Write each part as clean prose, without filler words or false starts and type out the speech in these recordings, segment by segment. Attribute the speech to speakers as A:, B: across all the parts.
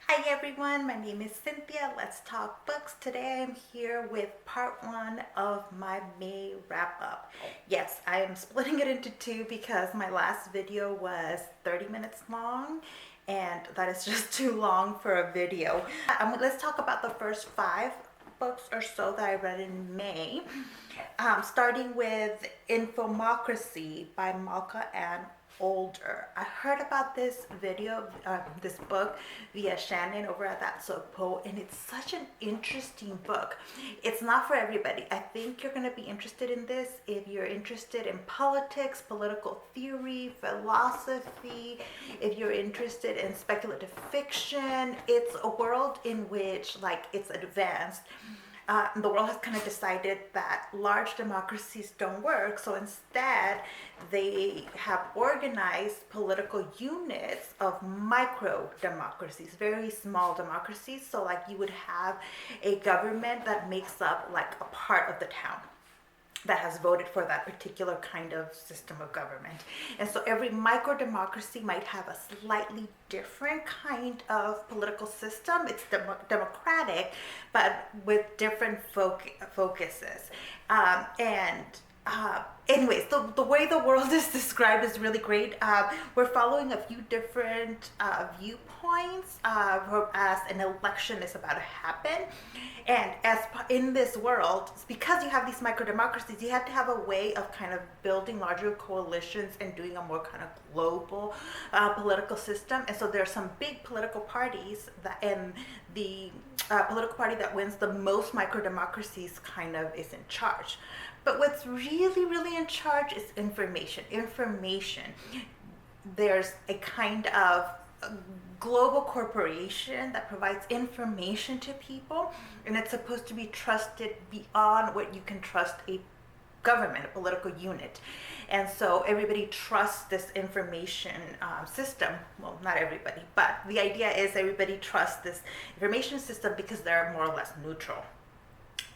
A: Hi everyone, my name is Cynthia. Let's talk books. Today I'm here with part one of my May wrap up. Yes, I am splitting it into two because my last video was 30 minutes long and that is just too long for a video. Let's talk about the first 5 books or so that I read in May. Starting with Infomocracy by Malka and Older. I heard about this this book via Shannon over at That So Po, and it's such an interesting book. It's not for everybody. I think you're going to be interested in this if you're interested in politics, political theory, philosophy, if you're interested in speculative fiction. It's a world in which, like, it's advanced. The world has kind of decided that large democracies don't work, so instead they have organized political units of micro democracies, very small democracies. So like you would have a government that makes up like a part of the town that has voted for that particular kind of system of government. And so every micro democracy might have a slightly different kind of political system. It's democratic, but with different focuses. Anyways, the way the world is described is really great. We're following a few different viewpoints as an election is about to happen. And in this world, because you have these micro democracies, you have to have a way of kind of building larger coalitions and doing a more kind of global political system. And so there are some big political parties and the political party that wins the most micro democracies kind of is in charge. But what's really, really in charge is information. There's a kind of global corporation that provides information to people, and it's supposed to be trusted beyond what you can trust a government, a political unit. And so everybody trusts this information system. Well, not everybody, but the idea is everybody trusts this information system because they're more or less neutral.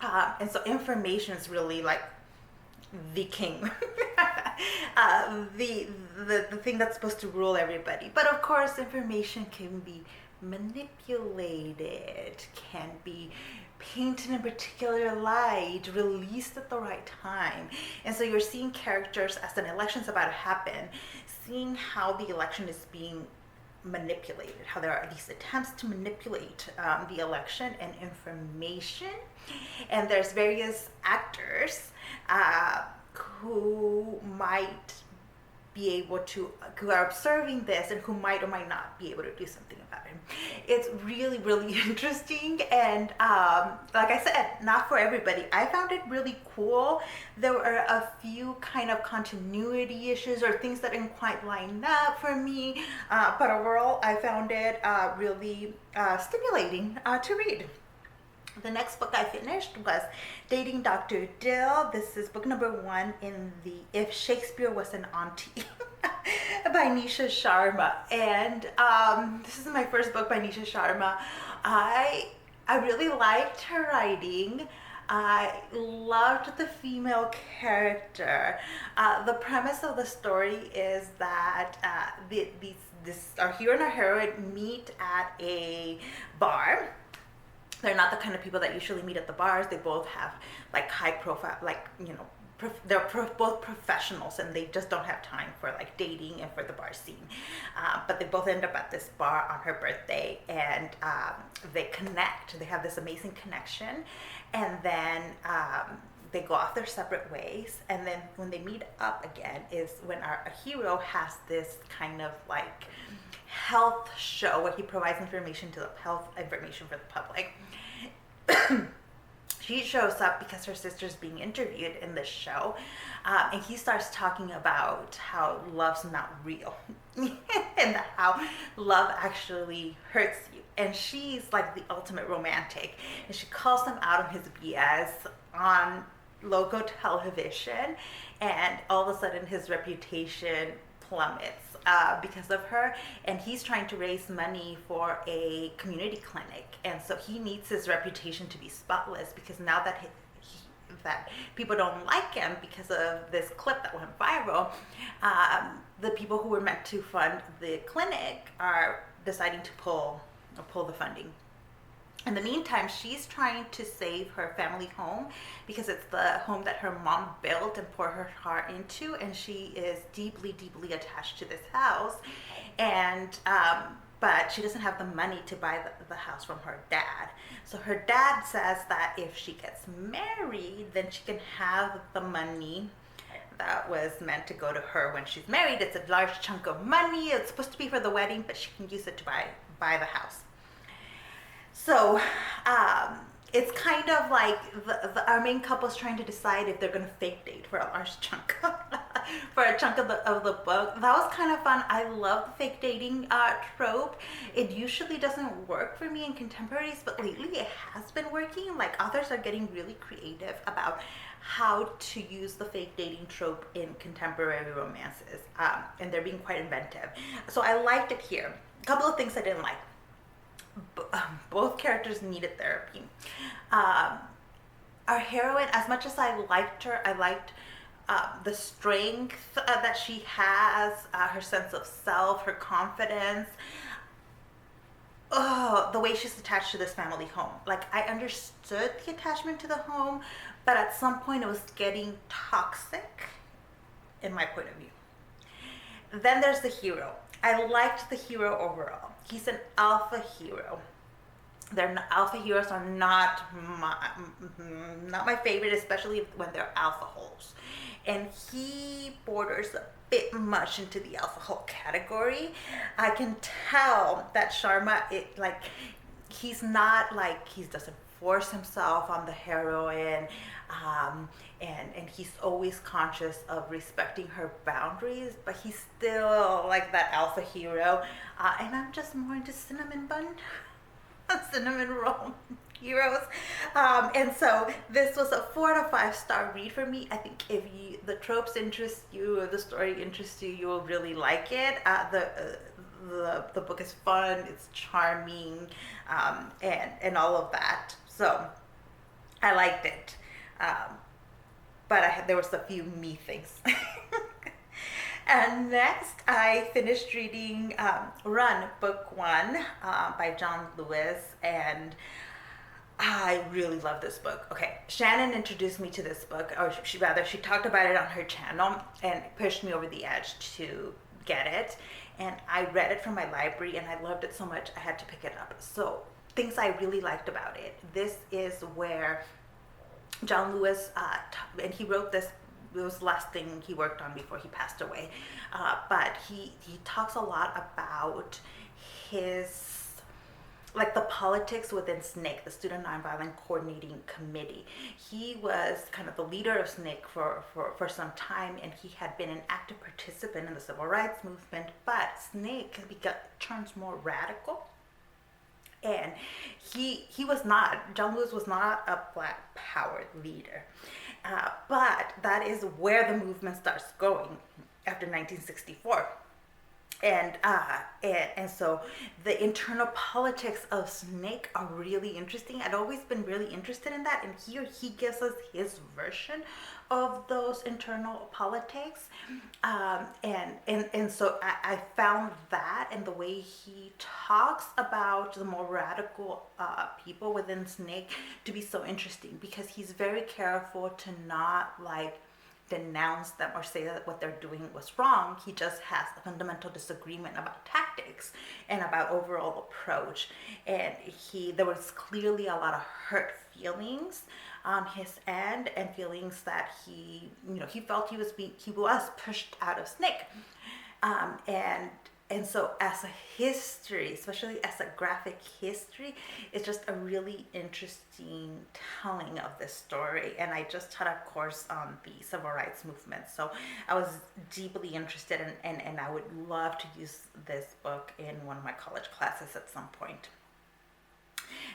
A: And so information is really like the king, the thing that's supposed to rule everybody. But of course, information can be manipulated, can be painted in a particular light, released at the right time. And so you're seeing characters as an election's about to happen, seeing how the election is being manipulated, how there are these attempts to manipulate the election and information. And there's various actors who might be able to, who are observing this and who might or might not be able to do something about it. It's really, really interesting. And like I said, not for everybody. I found it really cool. There were a few kind of continuity issues or things that didn't quite line up for me. But overall, I found it really stimulating to read. The next book I finished was Dating Dr. Dill. This is book number 1 in the If Shakespeare Was an Auntie by Nisha Sharma. And this is my first book by Nisha Sharma. I really liked her writing. I loved the female character. The premise of the story is that our hero and our heroine meet at a bar. They're not the kind of people that usually meet at the bars. They both have like high profile, like, you know, they're both professionals and they just don't have time for like dating and for the bar scene. But they both end up at this bar on her birthday and they connect. They have this amazing connection, and then they go off their separate ways. And then when they meet up again is when our hero has this kind of like health show where he provides information to the health information for the public. She shows up because her sister's being interviewed in this show, and he starts talking about how love's not real and how love actually hurts you. And she's like the ultimate romantic, and she calls him out on his BS on local television, and all of a sudden his reputation plummets because of her, and he's trying to raise money for a community clinic, and so he needs his reputation to be spotless because now that that people don't like him because of this clip that went viral, the people who were meant to fund the clinic are deciding to pull pull the funding. In the meantime, she's trying to save her family home because it's the home that her mom built and poured her heart into, and she is deeply, deeply attached to this house. And but she doesn't have the money to buy the house from her dad. So her dad says that if she gets married, then she can have the money that was meant to go to her when she's married. It's a large chunk of money. It's supposed to be for the wedding, but she can use it to buy the house. So it's kind of like our main couple's trying to decide if they're going to fake date for a large chunk for a chunk of the book. That was kind of fun. I love the fake dating trope. It usually doesn't work for me in contemporaries, but lately it has been working. Like, authors are getting really creative about how to use the fake dating trope in contemporary romances, and they're being quite inventive. So I liked it here. A couple of things I didn't like. Both characters needed therapy. Our heroine, as much as I liked her, I liked the strength that she has, her sense of self, her confidence. Oh, the way she's attached to this family home. Like, I understood the attachment to the home, but at some point it was getting toxic in my point of view. Then there's the hero. I liked the hero overall. He's an alpha hero. Alpha heroes are not my favorite, especially when they're alpha holes. And he borders a bit much into the alpha hole category. I can tell that Sharma, he's not like, he doesn't force himself on the heroine, and he's always conscious of respecting her boundaries, but he's still like that alpha hero. And I'm just more into cinnamon roll heroes. And so this was a 4 to 5 star read for me. I think if the tropes interest you or the story interests you, you will really like it. The book is fun, it's charming, and all of that. So I liked it. But there was a few me things. And next, I finished reading Run, Book 1 by John Lewis, and I really love this book. Okay, Shannon introduced me to this book, or she talked about it on her channel and pushed me over the edge to get it. And I read it from my library, and I loved it so much I had to pick it up. So, things I really liked about it. This is where John Lewis, and he wrote this, it was the last thing he worked on before he passed away, but he talks a lot about his, like, the politics within SNCC, the Student Nonviolent Coordinating Committee. He was kind of the leader of SNCC for some time, and he had been an active participant in the civil rights movement, but SNCC turns more radical. And John Lewis was not a Black Power leader. But that is where the movement starts going after 1964. And so the internal politics of SNCC are really interesting. I'd always been really interested in that, and here he gives us his version of those internal politics, and so I found that, and the way he talks about the more radical people within SNCC to be so interesting, because he's very careful to not like denounce them or say that what they're doing was wrong. He just has a fundamental disagreement about tactics and about overall approach. And there was clearly a lot of hurt feelings on his end, and feelings that he felt he was pushed out of SNCC. And so as a history, especially as a graphic history, it's just a really interesting telling of this story. And I just taught a course on the civil rights movement, so I was deeply interested in, and I would love to use this book in one of my college classes at some point.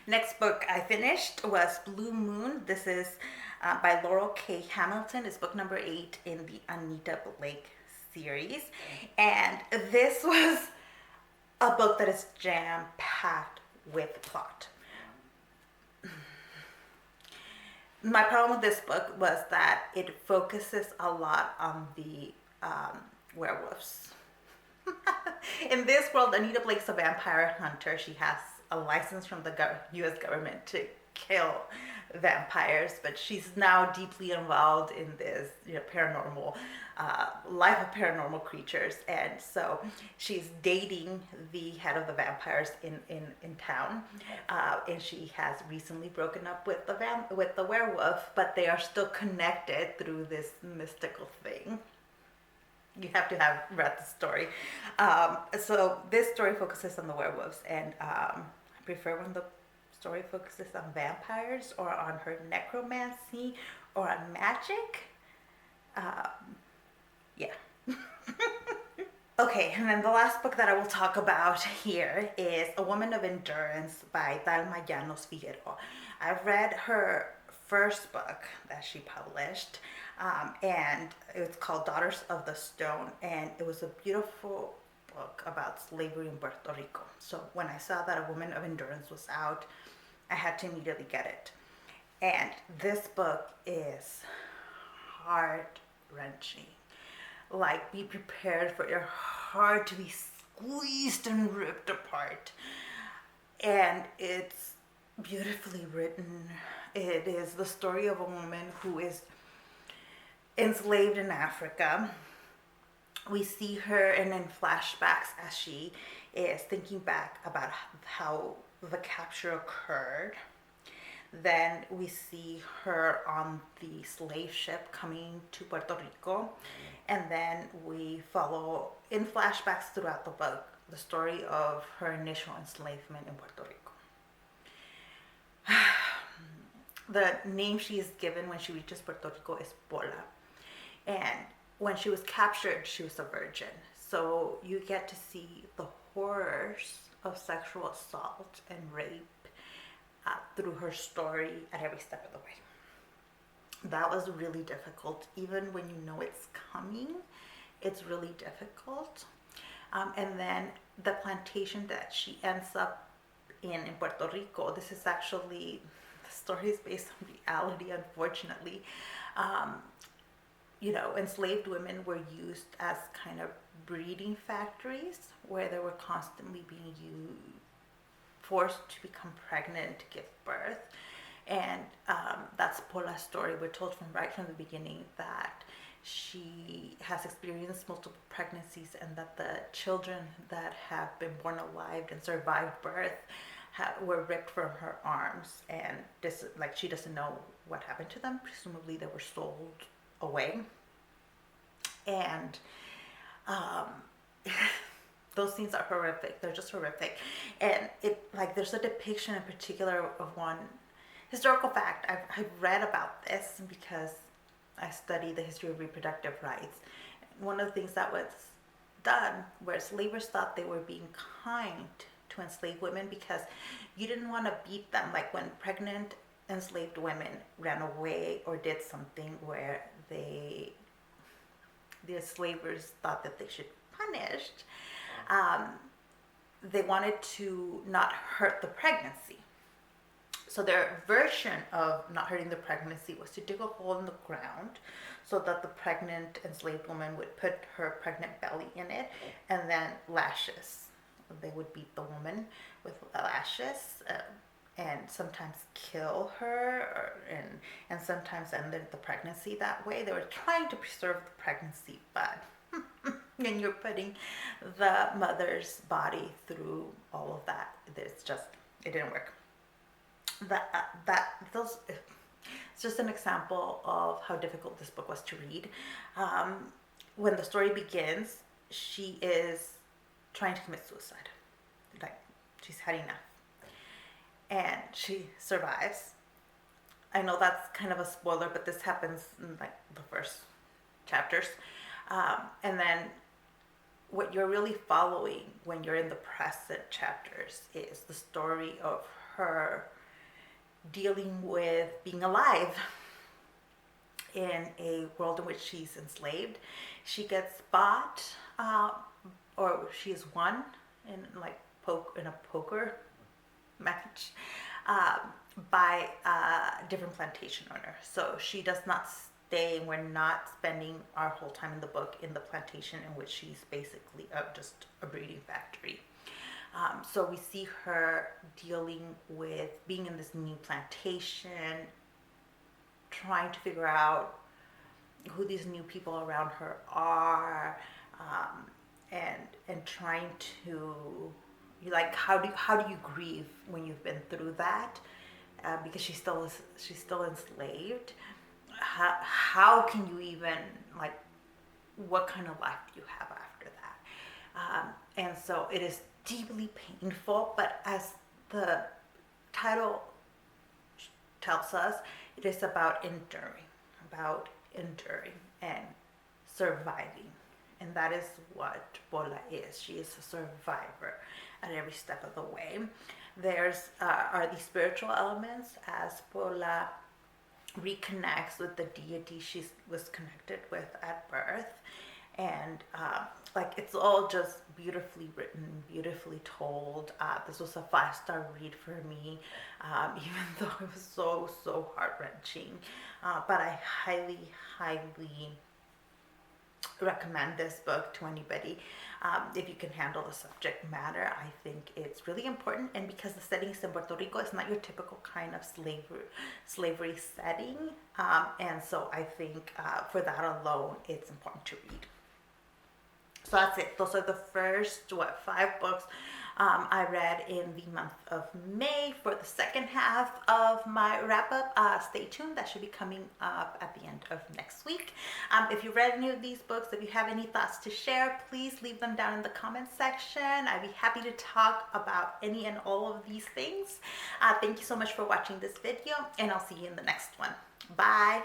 A: Next book I finished was Blue Moon. This is by Laurell K. Hamilton. It's book number 8 in the Anita Blake series, and this was a book that is jam-packed with plot. My problem with this book was that it focuses a lot on the werewolves. In this world, Anita Blake's a vampire hunter. She has a license from the U.S. government to kill vampires, but she's now deeply involved in this, paranormal life of paranormal creatures, and so she's dating the head of the vampires in town, and she has recently broken up with the werewolf, but they are still connected through this mystical thing. You have to have read the story. So this story focuses on the werewolves, and I prefer when the story focuses on vampires or on her necromancy or on magic. Yeah. Okay, and then the last book that I will talk about here is A Woman of Endurance by Dahlma Llanos-Figueroa. I've read her first book that she published, and it's called Daughters of the Stone, and it was a beautiful book about slavery in Puerto Rico. So when I saw that A Woman of Endurance was out, I had to immediately get it. And this book is heart-wrenching. Like, be prepared for your heart to be squeezed and ripped apart. And it's beautifully written. It is the story of a woman who is enslaved in Africa. We see her and in flashbacks as she is thinking back about how the capture occurred. Then we see her on the slave ship coming to Puerto Rico. And then we follow in flashbacks throughout the book the story of her initial enslavement in Puerto Rico. The name she is given when she reaches Puerto Rico is Pola. And when she was captured, she was a virgin. So you get to see the horrors of sexual assault and rape through her story at every step of the way. That was really difficult. Even when you know it's coming, it's really difficult. And then the plantation that she ends up in Puerto Rico, this is actually, the story is based on reality, unfortunately. Enslaved women were used as kind of breeding factories where they were constantly being forced to become pregnant to give birth. And that's Pola's story. We're told right from the beginning that she has experienced multiple pregnancies, and that the children that have been born alive and survived birth were ripped from her arms, and she doesn't know what happened to them. Presumably they were sold away. And those scenes are horrific. They're just horrific. And there's a depiction in particular of one historical fact. I've read about this because I study the history of reproductive rights. One of the things that was done where slavers thought they were being kind to enslaved women because you didn't want to beat them. Like when pregnant enslaved women ran away or did something where the enslavers thought that they should be punished, they wanted to not hurt the pregnancy. So their version of not hurting the pregnancy was to dig a hole in the ground so that the pregnant enslaved woman would put her pregnant belly in it, and then lashes. They would beat the woman with lashes, and sometimes kill her, and sometimes ended the pregnancy that way. They were trying to preserve the pregnancy, but and you're putting the mother's body through all of that. It didn't work. It's just an example of how difficult this book was to read. When the story begins, she is trying to commit suicide. Like, she's had enough. And she survives. I know that's kind of a spoiler, but this happens in the first chapters. And then what you're really following when you're in the present chapters is the story of her dealing with being alive in a world in which she's enslaved. She gets bought, or she is won in a poker match by a different plantation owner. So she does not stay. We're not spending our whole time in the book in the plantation in which she's basically just a breeding factory. So we see her dealing with being in this new plantation, trying to figure out who these new people around her are, and trying to, like, how do you grieve when you've been through that, because she's still enslaved. How can you even, like, what kind of life do you have after that? And so it is deeply painful, but as the title tells us, it is about enduring and surviving. And that is what Bola is. She is a survivor at every step of the way. There's are these spiritual elements as Bola reconnects with the deity she was connected with at birth. And like, it's all just beautifully written, beautifully told. This was a 5-star read for me, even though it was so heart-wrenching. But I highly recommend this book to anybody. If you can handle the subject matter, I think it's really important. And because the setting is in Puerto Rico, it's not your typical kind of slavery setting. And so I think for that alone, it's important to read. So that's it. Those are the first 5 books I read in the month of May. For the second half of my wrap up, stay tuned. That should be coming up at the end of next week. If you read any of these books, if you have any thoughts to share, please leave them down in the comments section. I'd be happy to talk about any and all of these things. Thank you so much for watching this video, and I'll see you in the next one. Bye.